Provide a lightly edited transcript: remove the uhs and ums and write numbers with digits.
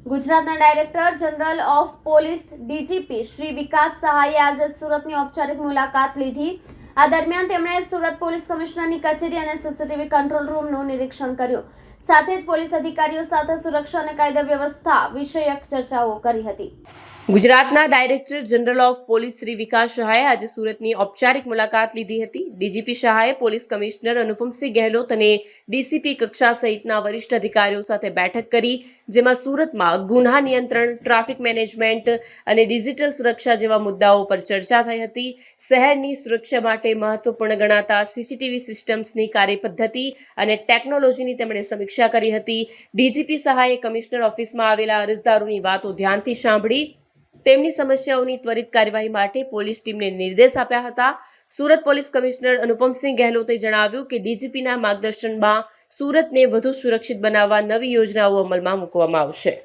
ગુજરાતના director general of police DGP Shri Vikas સહાયે આજે સુરતની ઔપચારિક મુલાકાત લીધી। આ દરમિયાન તેમણે સુરત પોલીસ કમિશનરની કચેરી અને સીસીટીવી કંટ્રોલ રૂમનું નિરીક્ષણ કર્યું। સાથે જ પોલીસ અધિકારીઓ સાથે સુરક્ષા અને કાયદા વ્યવસ્થા વિષયક ચર્ચાઓ કરી હતી। ગુજરાતના director general of police Shri Vikas સહાયે આજે સુરતની ઔપચારિક મુલાકાત લીધી હતી। ડીજીપી સહાયે પોલીસ કમિશનર અનુપમસિંહ ગહેલોત અને ડીસીપી કક્ષા સહિતના વરિષ્ઠ અધિકારીઓ સાથે બેઠક કરી, જેમાં સુરતમાં ગુન્હા નિયંત્રણ, ટ્રાફિક મેનેજમેન્ટ અને ડિજિટલ સુરક્ષા જેવા મુદ્દાઓ પર ચર્ચા થઈ હતી। શહેરની સુરક્ષા માટે મહત્વપૂર્ણ ગણાતા સીસીટીવી સિસ્ટમ્સની કાર્યપદ્ધતિ અને ટેકનોલોજીની તેમણે સમીક્ષા કરી હતી। ડીજીપી સહાયે કમિશનર ઓફિસમાં આવેલા અરજદારોની વાતો ધ્યાનથી સાંભળી તેમની સમસ્યાઓની ત્વરિત કાર્યવાહી માટે પોલીસ ટીમને નિર્દેશ આપ્યા હતા। સુરત પોલીસ કમિશનર અનુપમસિંહ ગહેલોતે જણાવ્યું કે ડીજીપીના માર્ગદર્શનમાં સુરતને વધુ સુરક્ષિત બનાવવા નવી યોજનાઓ અમલમાં મૂકવામાં આવશે।